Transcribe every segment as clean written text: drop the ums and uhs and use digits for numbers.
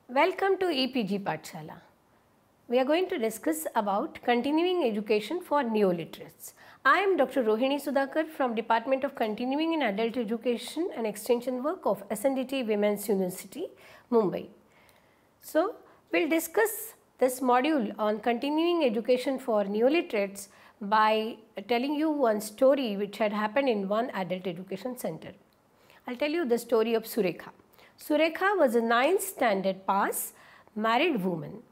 Welcome to EPG Pathshala. We are going to discuss about continuing education for neoliterates. I am Dr. Rohini Sudhakar from Department of Continuing in Adult Education and Extension Work of SNDT Women's University, Mumbai. So, we will discuss this module on continuing education for neoliterates by telling you one story which had happened in one adult education center. I will tell you the story of Surekha. Surekha was a 9th standard pass married woman.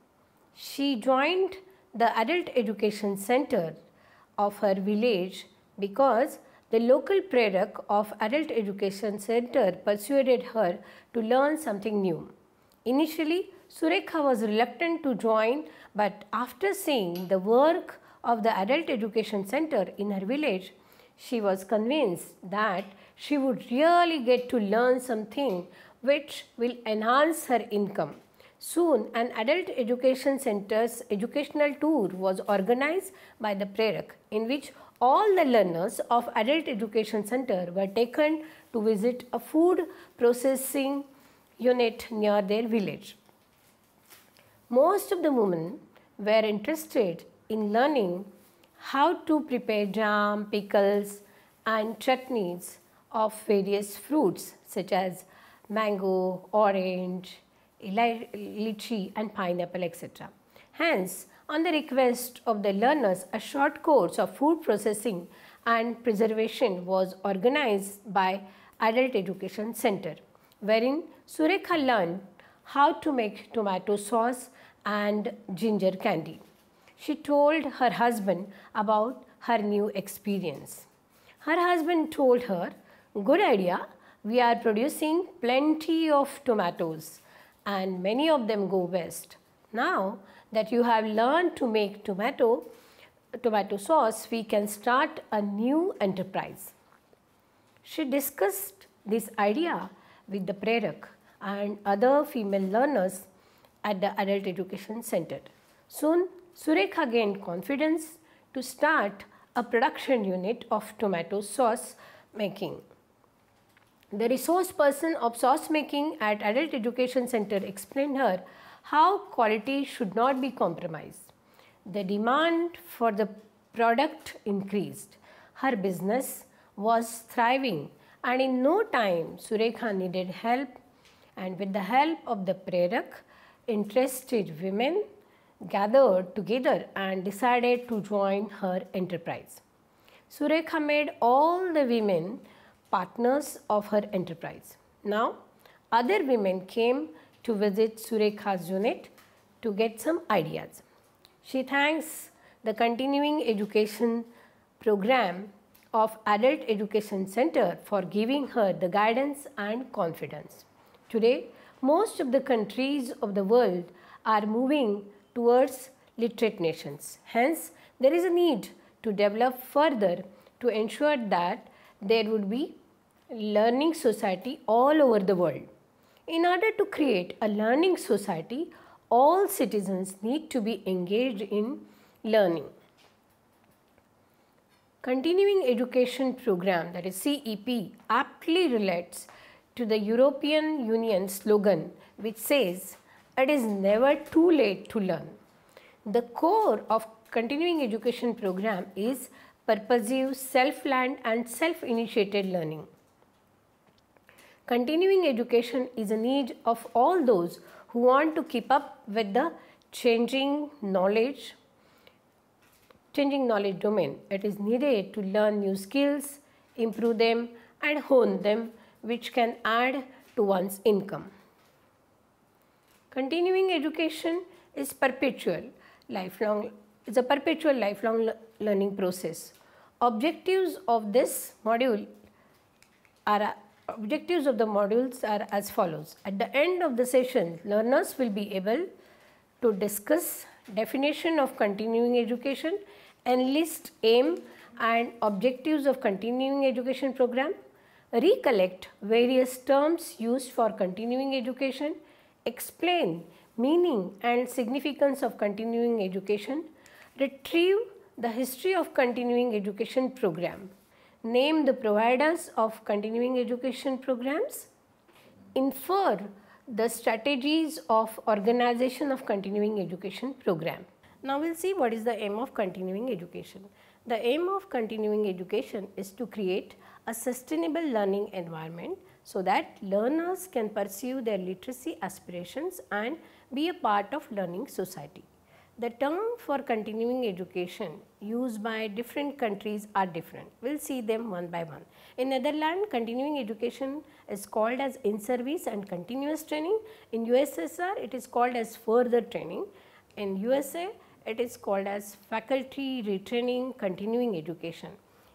She joined the adult education center of her village because the local prarak of adult education center persuaded her to learn something new. Initially, Surekha was reluctant to join, but after seeing the work of the adult education center in her village, she was convinced that she would really get to learn something which will enhance her income. Soon, an adult education center's educational tour was organized by the prarak, in which all the learners of adult education center were taken to visit a food processing unit near their village. Most of the women were interested in learning how to prepare jam, pickles and chutneys of various fruits such as mango, orange, lychee and pineapple, etc. Hence, on the request of the learners, a short course of food processing and preservation was organized by Adult Education Center, wherein Surekha learned how to make tomato sauce and ginger candy. She told her husband about her new experience. Her husband told her, "Good idea, we are producing plenty of tomatoes and many of them go west. Now that you have learned to make tomato sauce, we can start a new enterprise." She discussed this idea with the prarak and other female learners at the adult education center. Soon, Surekha gained confidence to start a production unit of tomato sauce making. The resource person of sauce making at Adult Education Center explained her how quality should not be compromised. The demand for the product increased. Her business was thriving, and in no time Surekha needed help, and with the help of the prarak, interested women gathered together and decided to join her enterprise. Surekha made all the women partners of her enterprise. Now, other women came to visit Surekha's unit to get some ideas. She thanks the continuing education program of Adult Education Center for giving her the guidance and confidence. Today, most of the countries of the world are moving towards literate nations. Hence, there is a need to develop further to ensure that there would be learning society all over the world. In order to create a learning society, all citizens need to be engaged in learning. Continuing Education Program, that is CEP, aptly relates to the European Union slogan which says, "It is never too late to learn." The core of Continuing Education Program is purposive, self-led and self-initiated learning. Continuing education is a need of all those who want to keep up with the changing knowledge domain. It is needed to learn new skills, improve them and hone them, which can add to one's income. Continuing education is a perpetual lifelong learning process. Objectives of the modules are as follows. At the end of the session, learners will be able to discuss definition of continuing education, enlist aim and objectives of continuing education program, recollect various terms used for continuing education, explain meaning and significance of continuing education, retrieve the history of continuing education program, name the providers of continuing education programs, infer the strategies of organization of continuing education program. Now we'll see what is the aim of continuing education. The aim of continuing education is to create a sustainable learning environment so that learners can pursue their literacy aspirations and be a part of learning society. The term for continuing education used by different countries are different. We'll see them one by one. In Netherlands, continuing education is called as in-service and continuous training. In USSR, it is called as further training. In USA, it is called as faculty retraining continuing education.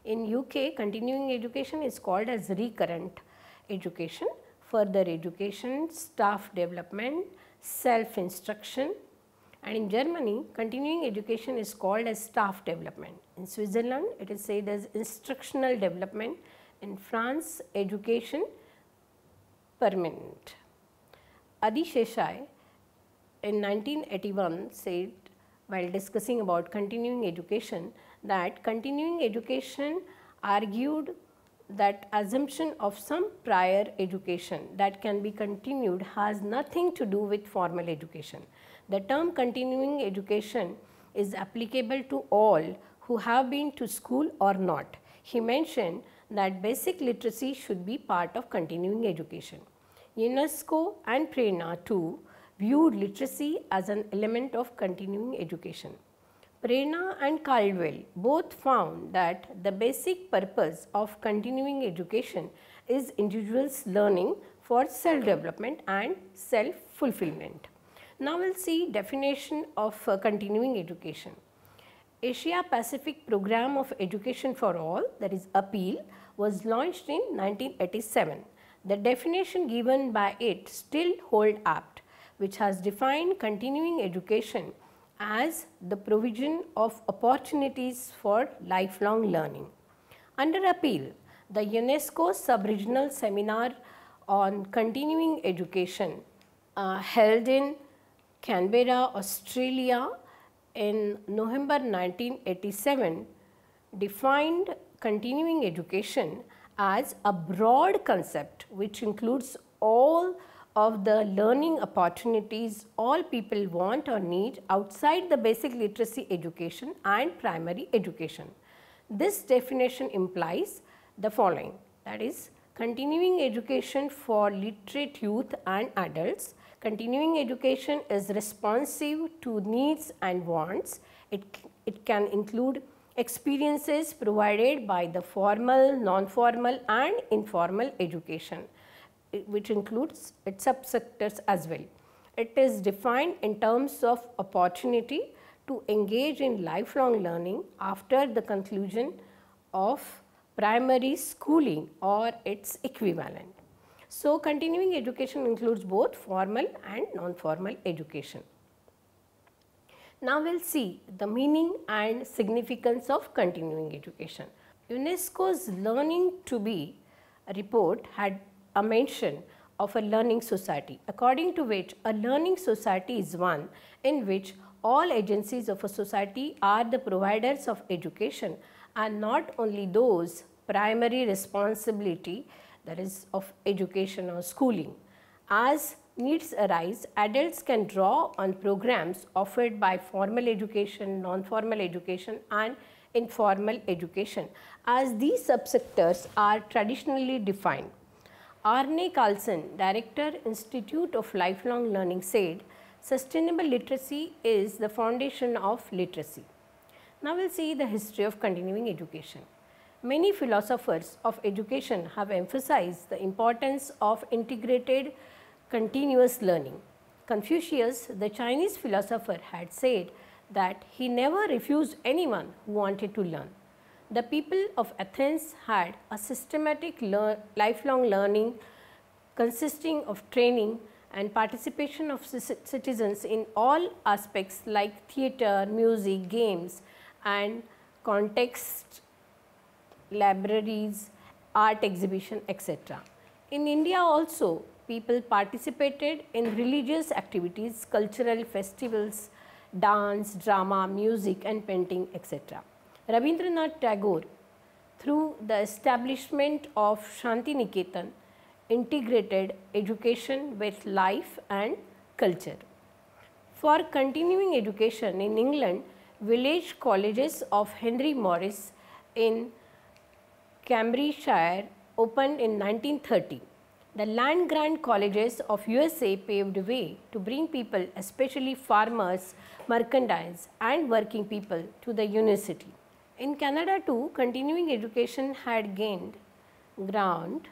In UK, continuing education is called as recurrent education, further education, staff development, self-instruction. And in Germany, continuing education is called as staff development. In Switzerland, it is said as instructional development. In France, education permanent. Adi Sheshai in 1981 said, while discussing about continuing education, that continuing education argued that assumption of some prior education that can be continued has nothing to do with formal education. The term continuing education is applicable to all who have been to school or not. He mentioned that basic literacy should be part of continuing education. UNESCO and Prerna too viewed literacy as an element of continuing education. Prerna and Caldwell both found that the basic purpose of continuing education is individuals learning for self-development and self-fulfillment. Now we will see definition of continuing education. Asia Pacific Program of Education for All, that is APEAL, was launched in 1987. The definition given by it still hold apt, which has defined continuing education as the provision of opportunities for lifelong learning. Under APEAL, the UNESCO Sub-Regional Seminar on Continuing Education held in Canberra, Australia in November 1987 defined continuing education as a broad concept which includes all of the learning opportunities all people want or need outside the basic literacy education and primary education. This definition implies the following, that is, continuing education for literate youth and adults. Continuing education is responsive to needs and wants. It can include experiences provided by the formal, non-formal and informal education, which includes its subsectors as well. It is defined in terms of opportunity to engage in lifelong learning after the conclusion of primary schooling or its equivalent. So, continuing education includes both formal and non-formal education. Now, we will see the meaning and significance of continuing education. UNESCO's Learning to Be report had a mention of a learning society, according to which a learning society is one in which all agencies of a society are the providers of education and not only those primary responsibility, that is of education or schooling. As needs arise, adults can draw on programs offered by formal education, non-formal education and informal education, as these subsectors are traditionally defined. Arne Carlson, Director, Institute of Lifelong Learning, said, "Sustainable literacy is the foundation of literacy." Now we will see the history of continuing education. Many philosophers of education have emphasized the importance of integrated continuous learning. Confucius, the Chinese philosopher, had said that he never refused anyone who wanted to learn. The people of Athens had a systematic lifelong learning consisting of training and participation of citizens in all aspects like theatre, music, games and context, libraries, art exhibition, etc. In India also, people participated in religious activities, cultural festivals, dance, drama, music and painting, etc. Rabindranath Tagore, through the establishment of Shanti Niketan integrated education with life and culture. For continuing education in England, village colleges of Henry Morris in Cambridgeshire opened in 1930. The land grant colleges of USA paved the way to bring people, especially farmers, merchandise and working people, to the university. In Canada too, continuing education had gained ground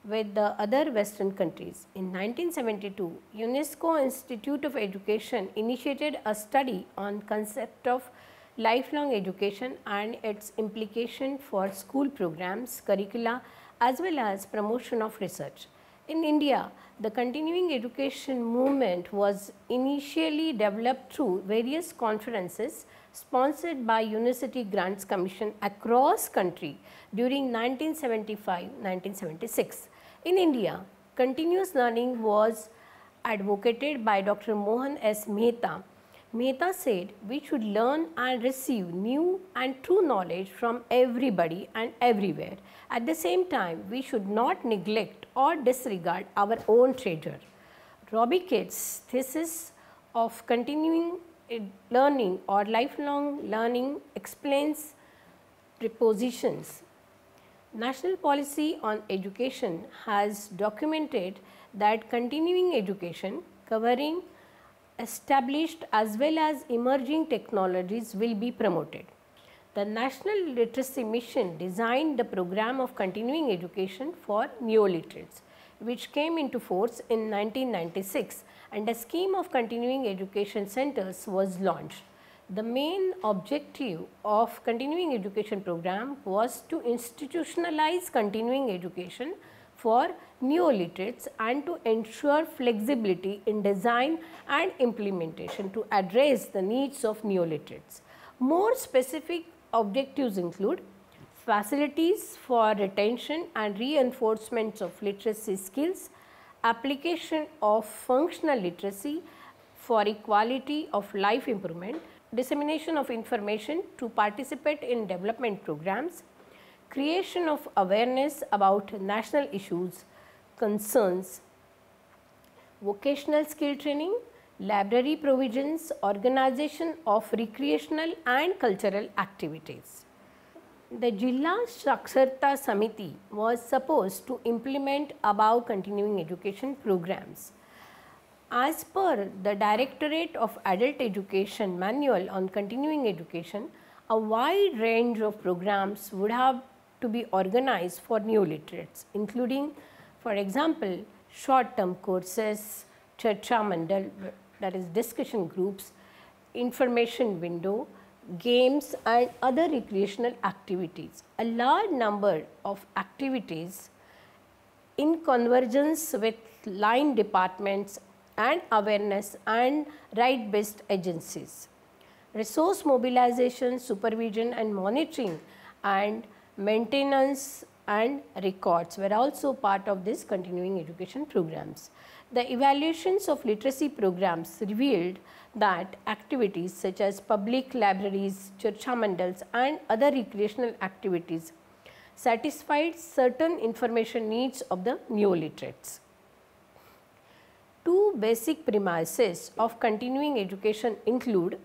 with the other Western countries. In 1972, UNESCO Institute of Education initiated a study on concept of lifelong education and its implication for school programs, curricula as well as promotion of research. In India, the continuing education movement was initially developed through various conferences sponsored by University Grants Commission across country during 1975-1976. In India, continuous learning was advocated by Dr. Mohan S. Mehta. Mehta said we should learn and receive new and true knowledge from everybody and everywhere. At the same time, we should not neglect or disregard our own treasure. Robbie Kitt's thesis of continuing learning or lifelong learning explains prepositions. National policy on education has documented that continuing education covering established as well as emerging technologies will be promoted. The National Literacy Mission designed the program of continuing education for neoliterates, which came into force in 1996, and a scheme of continuing education centers was launched. The main objective of continuing education program was to institutionalize continuing education for neoliterates and to ensure flexibility in design and implementation to address the needs of neoliterates. More specific objectives include facilities for retention and reinforcement of literacy skills, application of functional literacy for equality of life improvement, dissemination of information to participate in development programs, creation of awareness about national issues, concerns, vocational skill training, library provisions, organization of recreational and cultural activities. The Jilla Saksharta Samiti was supposed to implement above continuing education programs. As per the Directorate of Adult Education Manual on Continuing Education, a wide range of programs would have to be organized for neoliterates, including, for example, short-term courses, Charcha Mandal, that is discussion groups, information window, games and other recreational activities. A large number of activities in convergence with line departments and awareness and right-based agencies. Resource mobilization, supervision and monitoring and maintenance and records were also part of this continuing education programs. The evaluations of literacy programs revealed that activities such as public libraries, Charcha Mandals and other recreational activities satisfied certain information needs of the neoliterates. Two basic premises of continuing education include: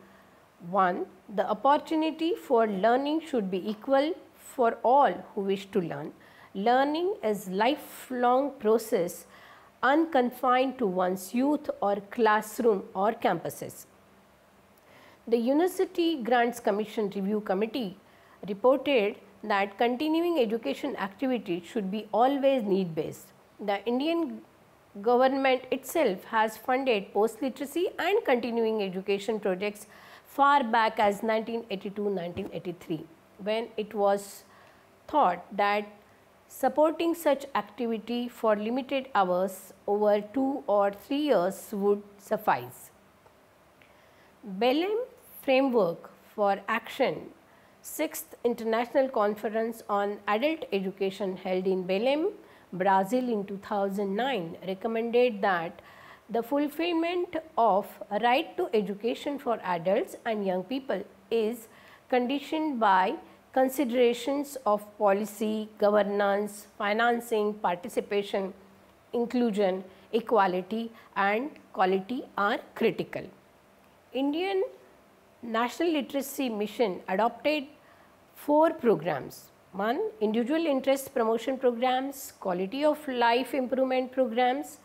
1. The opportunity for learning should be equal for all who wish to learn. Learning is a lifelong process unconfined to one's youth or classroom or campuses. The University Grants Commission Review Committee reported that continuing education activities should be always need-based. The Indian government itself has funded post-literacy and continuing education projects far back as 1982-1983, when it was thought that supporting such activity for limited hours over 2 or 3 years would suffice. Belém Framework for Action, 6th International Conference on Adult Education held in Belém, Brazil in 2009, recommended that the fulfillment of a right to education for adults and young people is conditioned by considerations of policy, governance, financing, participation, inclusion, equality and quality are critical. Indian National Literacy Mission adopted 4 programs. 1. Individual interest promotion programs, quality of life improvement programs,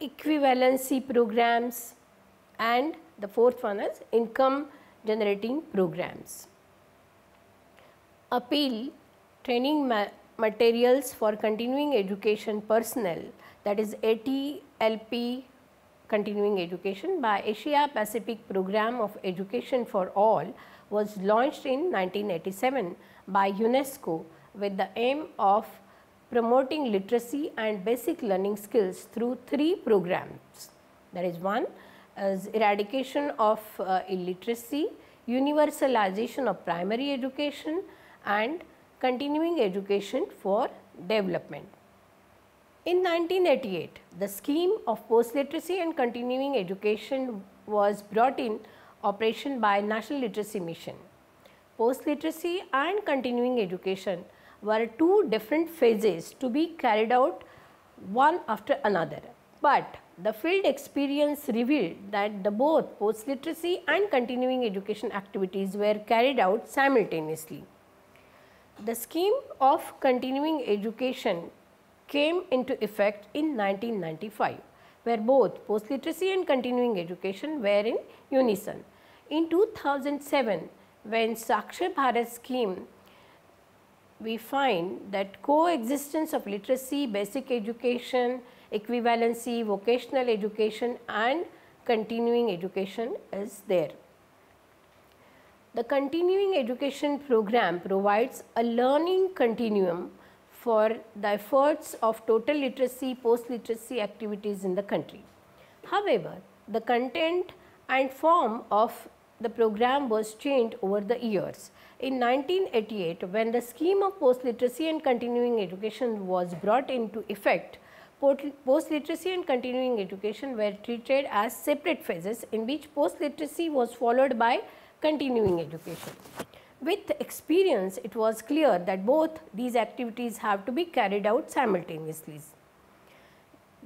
equivalency programs, and the 4th one is income generating programs. Appeal training materials for continuing education personnel, that is ATLP continuing education by Asia Pacific Program of Education for All, was launched in 1987 by UNESCO with the aim of promoting literacy and basic learning skills through 3 programs. That is, 1 is eradication of illiteracy, universalization of primary education and continuing education for development. In 1988, the scheme of post-literacy and continuing education was brought in operation by National Literacy Mission. Post-literacy and continuing education were 2 different phases to be carried out one after another, but the field experience revealed that both post-literacy and continuing education activities were carried out simultaneously. The scheme of continuing education came into effect in 1995, where both post-literacy and continuing education were in unison. In 2007, when Sakshar Bharat scheme, we find that coexistence of literacy, basic education, equivalency, vocational education and continuing education is there. The continuing education program provides a learning continuum for the efforts of total literacy, post-literacy activities in the country. However, the content and form of the program was changed over the years. In 1988, when the scheme of post-literacy and continuing education was brought into effect, post-literacy and continuing education were treated as separate phases in which post-literacy was followed by continuing education. With experience, it was clear that both these activities have to be carried out simultaneously.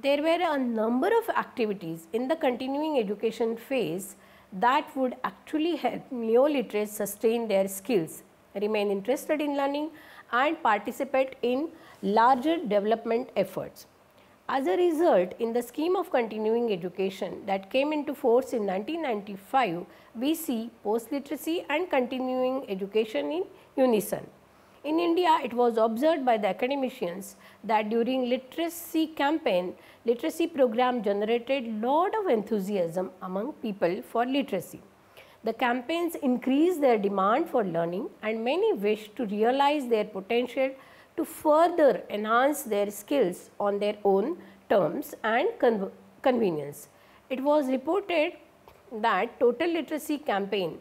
There were a number of activities in the continuing education phase that would actually help neoliterates sustain their skills, remain interested in learning and participate in larger development efforts. As a result, in the scheme of continuing education that came into force in 1995, we see post-literacy and continuing education in unison. In India, it was observed by the academicians that during literacy campaign, literacy program generated lot of enthusiasm among people for literacy. The campaigns increased their demand for learning and many wished to realize their potential to further enhance their skills on their own terms and convenience. It was reported that total literacy campaign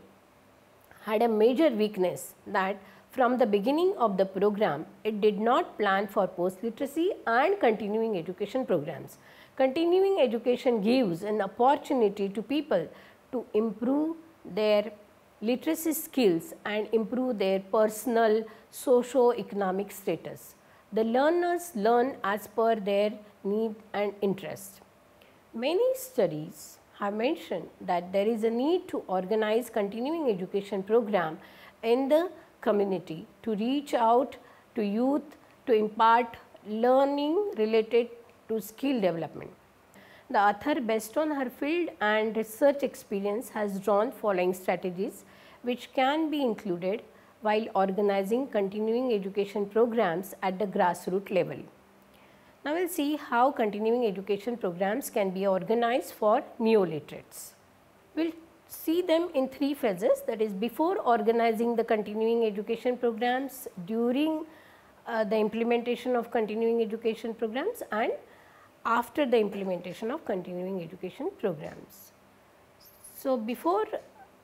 had a major weakness, that from the beginning of the program, it did not plan for post-literacy and continuing education programs. Continuing education gives an opportunity to people to improve their literacy skills and improve their personal socio-economic status. The learners learn as per their need and interest. Many studies have mentioned that there is a need to organize continuing education program in the community to reach out to youth to impart learning related to skill development. The author, based on her field and research experience, has drawn following strategies which can be included while organizing continuing education programs at the grassroots level. Now we will see how continuing education programs can be organized for neoliterates. We will see them in 3 phases, that is before organizing the continuing education programs, during the implementation of continuing education programs and after the implementation of continuing education programs. So, before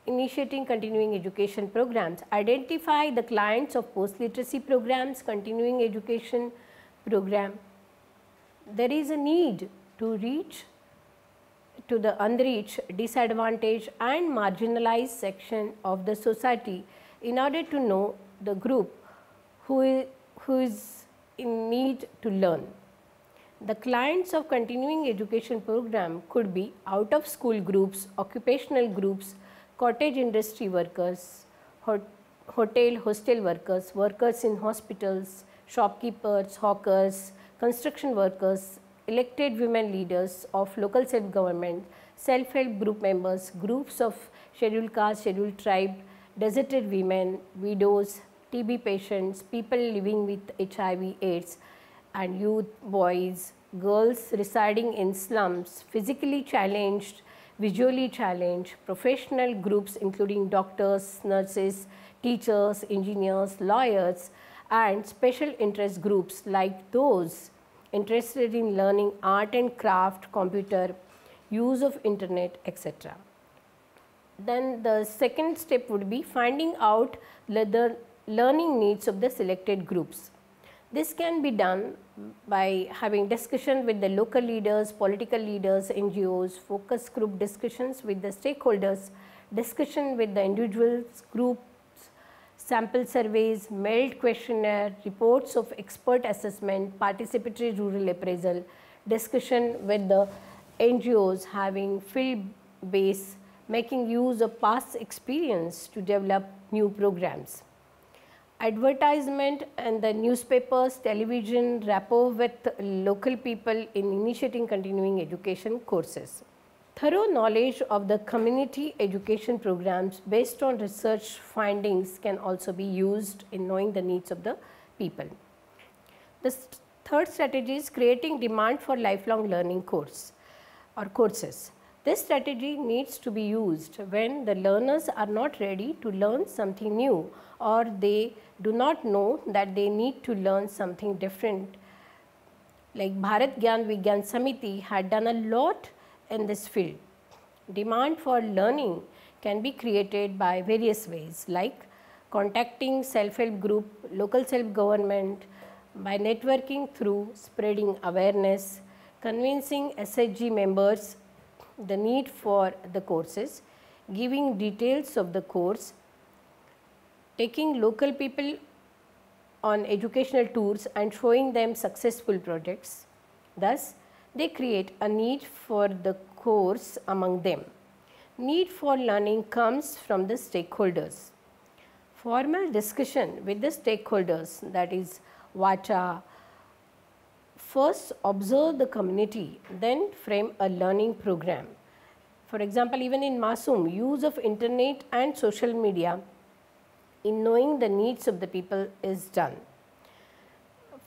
initiating continuing education programs, identify the clients of post-literacy programs, continuing education program. There is a need to reach to the unreached, disadvantaged and marginalized section of the society in order to know the group who is in need to learn. The clients of continuing education program could be out of school groups, occupational groups, cottage industry workers, hotel hostel workers, workers in hospitals, shopkeepers, hawkers, construction workers, elected women leaders of local self-government, self-help group members, groups of scheduled caste, scheduled tribe, deserted women, widows, TB patients, people living with HIV, AIDS, and youth, boys, girls residing in slums, physically challenged, visually challenged, professional groups including doctors, nurses, teachers, engineers, lawyers, and special interest groups like those interested in learning art and craft, computer, use of internet, etc. Then the second step would be finding out the learning needs of the selected groups. This can be done by having discussion with the local leaders, political leaders, NGOs, focus group discussions with the stakeholders, discussion with the individuals, groups, sample surveys, mailed questionnaire, reports of expert assessment, participatory rural appraisal, discussion with the NGOs having field base, making use of past experience to develop new programs. Advertisement and the newspapers, television, rapport with local people in initiating continuing education courses. Thorough knowledge of the community education programs based on research findings can also be used in knowing the needs of the people. The third strategy is creating demand for lifelong learning course or courses. This strategy needs to be used when the learners are not ready to learn something new or they do not know that they need to learn something different. Like Bharat Gyan Vigyan Samiti had done a lot in this field. Demand for learning can be created by various ways like contacting self-help group, local self-government, by networking through spreading awareness, convincing SHG members the need for the courses, giving details of the course, taking local people on educational tours and showing them successful projects. Thus, they create a need for the course among them. Need for learning comes from the stakeholders. Formal discussion with the stakeholders, that is Vacha, first observe the community, then frame a learning program. For example, even in Masoom, use of internet and social media in knowing the needs of the people is done.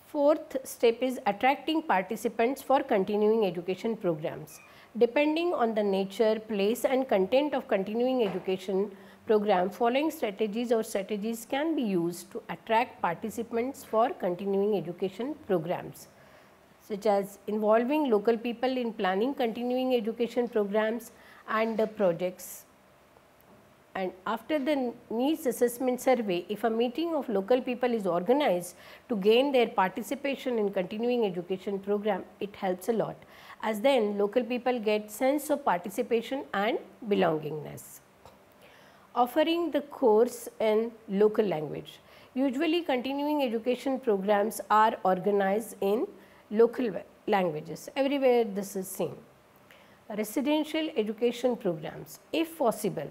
Fourth step is attracting participants for continuing education programs. Depending on the nature, place and content of continuing education program, following strategies can be used to attract participants for continuing education programs, such as involving local people in planning continuing education programs and the projects. And after the needs assessment survey, if a meeting of local people is organized to gain their participation in continuing education program, it helps a lot, as then local people get sense of participation and belongingness. Offering the course in local language. Usually continuing education programs are organized in local languages. Everywhere this is seen. Residential education programs, if possible.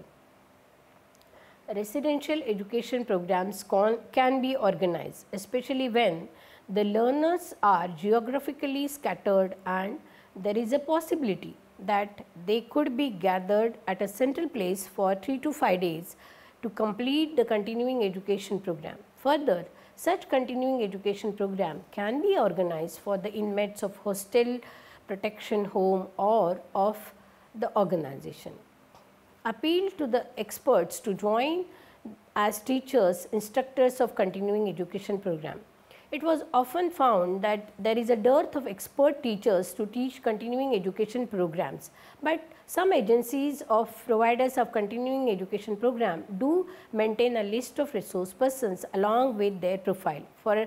Residential education programs can be organized, especially when the learners are geographically scattered and there is a possibility that they could be gathered at a central place for 3 to 5 days to complete the continuing education program. Further, such continuing education program can be organized for the inmates of hostel, protection home or of the organization. Appeal to the experts to join as teachers, instructors of continuing education program. It was often found that there is a dearth of expert teachers to teach continuing education programs, but some agencies of providers of continuing education program do maintain a list of resource persons along with their profile for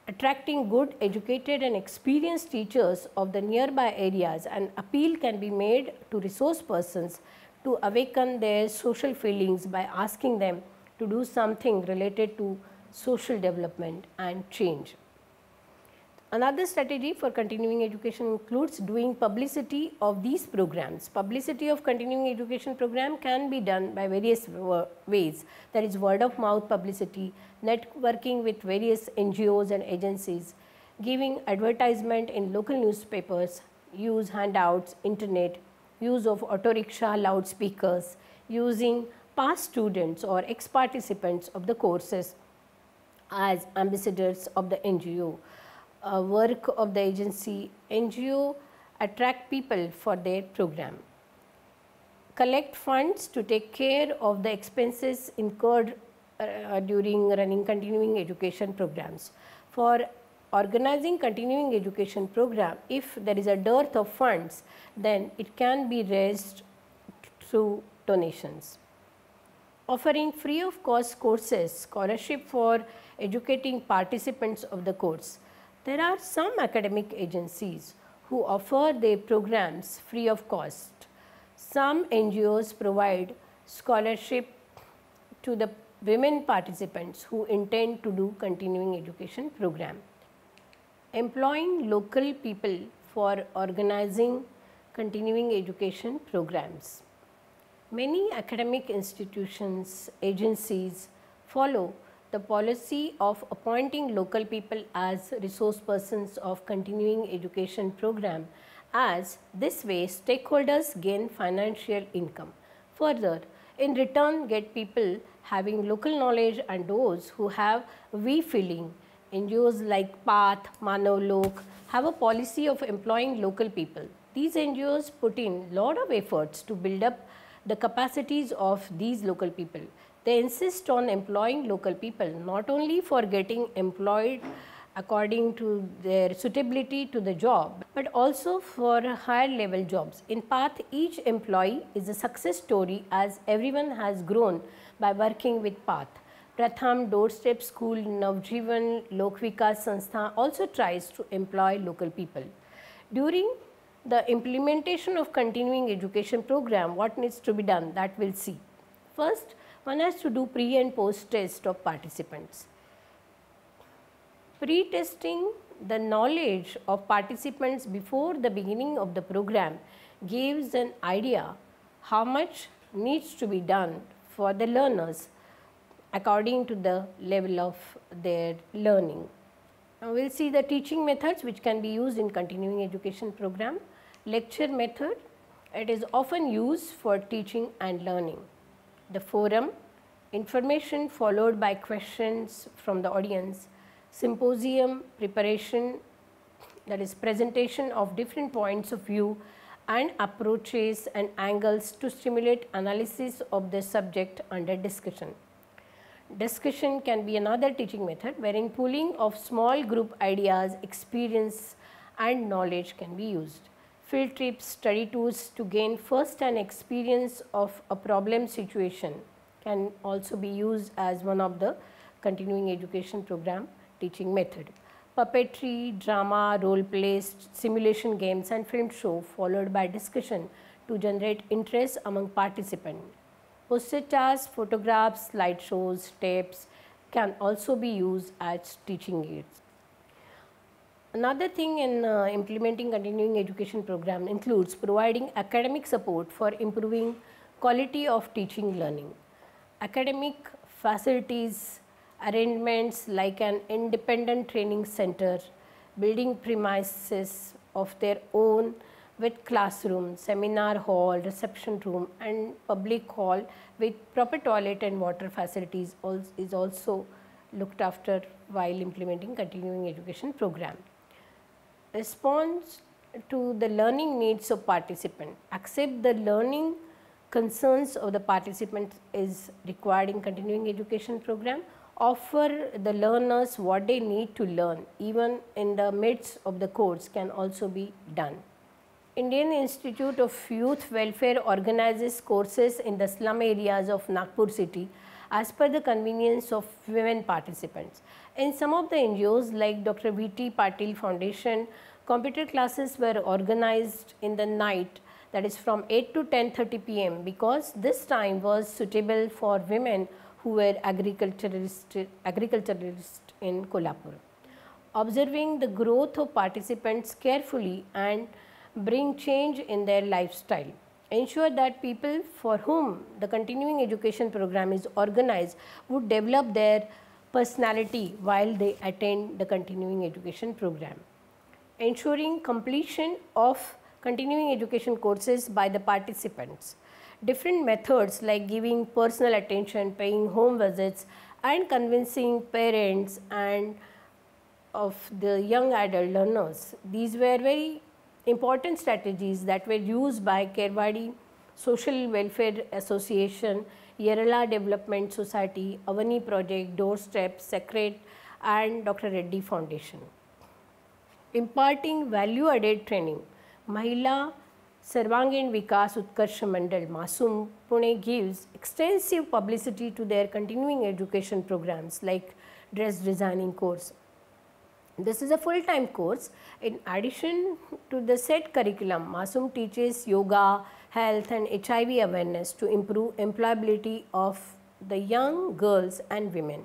attracting good, educated and experienced teachers of the nearby areas. An appeal can be made to resource persons to awaken their social feelings by asking them to do something related to social development and change. Another strategy for continuing education includes doing publicity of these programs. Publicity of continuing education program can be done by various ways, that is word of mouth publicity, networking with various NGOs and agencies, giving advertisement in local newspapers, use handouts, internet, use of auto rickshaw loudspeakers, using past students or ex-participants of the courses as ambassadors of the NGO. Work of the agency, NGO attract people for their program. Collect funds to take care of the expenses incurred during running continuing education programs. For organizing continuing education program, if there is a dearth of funds, then it can be raised through donations. Offering free of cost courses, scholarship for educating participants of the course. There are some academic agencies who offer their programs free of cost. Some NGOs provide scholarship to the women participants who intend to do continuing education program. Employing local people for organizing continuing education programs. Many academic institutions, agencies follow the policy of appointing local people as resource persons of continuing education program, as this way stakeholders gain financial income. Further, in return get people having local knowledge and those who have we-feeling. NGOs like PATH, Manavlok have a policy of employing local people. These NGOs put in lot of efforts to build up the capacities of these local people. They insist on employing local people not only for getting employed according to their suitability to the job, but also for higher level jobs. In PATH, each employee is a success story as everyone has grown by working with PATH. Pratham, Doorstep School, Navjivan, Lokvikas Sanstha also tries to employ local people. During the implementation of continuing education program, what needs to be done, that we'll see. First, one has to do pre and post test of participants. Pre-testing the knowledge of participants before the beginning of the program gives an idea how much needs to be done for the learners according to the level of their learning. Now, we will see the teaching methods which can be used in continuing education program. Lecture method, it is often used for teaching and learning. The forum, information followed by questions from the audience. Symposium, preparation, that is presentation of different points of view and approaches and angles to stimulate analysis of the subject under discussion. Discussion can be another teaching method wherein pooling of small group ideas, experience and knowledge can be used. Field trips, study tours to gain first-hand experience of a problem situation can also be used as one of the continuing education program teaching method. Puppetry, drama, role plays, simulation games and film show followed by discussion to generate interest among participants. Poster charts, photographs, slideshows, tapes can also be used as teaching aids. Another thing in implementing continuing education program includes providing academic support for improving quality of teaching learning. Academic facilities, arrangements like an independent training center, building premises of their own with classroom, seminar hall, reception room and public hall with proper toilet and water facilities is also looked after while implementing continuing education program. Response to the learning needs of participant. Accept the learning concerns of the participant is required in continuing education program. Offer the learners what they need to learn even in the midst of the course can also be done. Indian Institute of Youth Welfare organizes courses in the slum areas of Nagpur city as per the convenience of women participants. In some of the NGOs like Dr. V.T. Patil Foundation, computer classes were organized in the night, that is from 8 to 10:30 p.m. because this time was suitable for women who were agriculturalists in Kolhapur. observing the growth of participants carefully and bring change in their lifestyle. Ensure that people for whom the continuing education program is organized would develop their personality while they attend the continuing education program. Ensuring completion of continuing education courses by the participants. Different methods like giving personal attention, paying home visits and convincing parents and of the young adult learners. These were very important strategies that were used by Kerwadi Social Welfare Association, Yerala Development Society, Avani Project, Doorstep, Secret and Dr. Reddy Foundation. Imparting value added training. Mahila Sarvangin Vikas Utkarsha Mandal, Masum, Pune gives extensive publicity to their continuing education programs like dress designing course. This is a full-time course. In addition to the set curriculum, Masum teaches yoga, health and HIV awareness to improve employability of the young girls and women.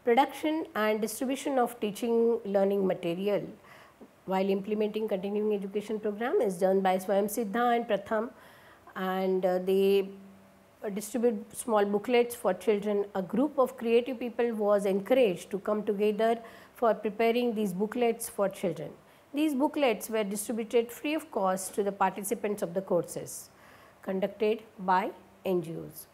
Production and distribution of teaching learning material while implementing continuing education program is done by Swayam Siddha and Pratham, and they distribute small booklets for children. A group of creative people was encouraged to come together for preparing these booklets for children. These booklets were distributed free of cost to the participants of the courses conducted by NGOs.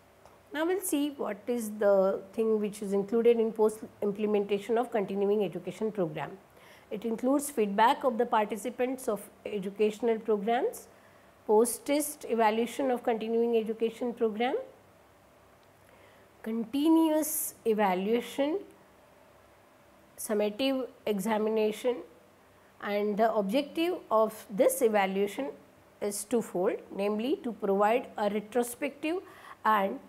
Now we will see what is the thing which is included in post implementation of continuing education program. It includes feedback of the participants of educational programs, post-test evaluation of continuing education program, continuous evaluation, summative examination, and the objective of this evaluation is twofold, namely to provide a retrospective and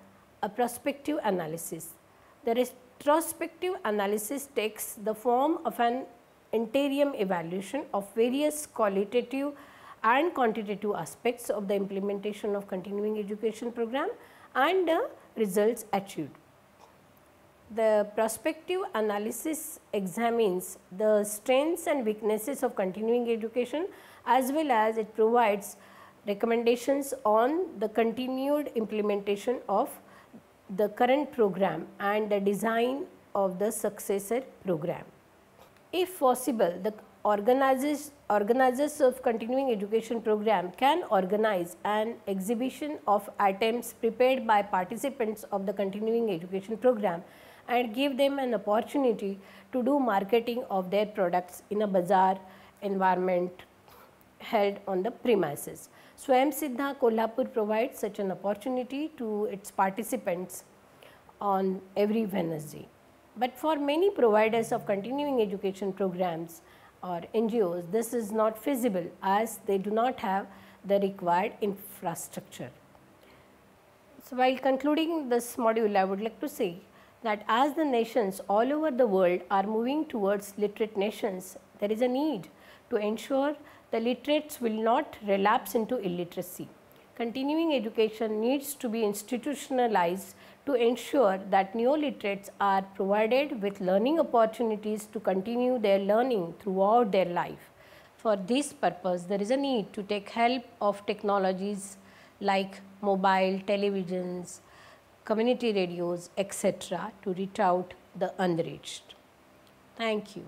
a prospective analysis. The retrospective analysis takes the form of an interim evaluation of various qualitative and quantitative aspects of the implementation of continuing education program and the results achieved. The prospective analysis examines the strengths and weaknesses of continuing education, as well as it provides recommendations on the continued implementation of the current program and the design of the successor program. If possible, the organizers of continuing education program can organize an exhibition of items prepared by participants of the continuing education program and give them an opportunity to do marketing of their products in a bazaar environment held on the premises. Swayam Siddha Kolhapur provides such an opportunity to its participants on every Wednesday. But for many providers of continuing education programs or NGOs, this is not feasible as they do not have the required infrastructure. So, while concluding this module, I would like to say that as the nations all over the world are moving towards literate nations, there is a need to ensure the literates will not relapse into illiteracy. Continuing education needs to be institutionalized to ensure that neo-literates are provided with learning opportunities to continue their learning throughout their life. For this purpose, there is a need to take help of technologies like mobile, televisions, community radios, etc. to reach out the unreached. Thank you.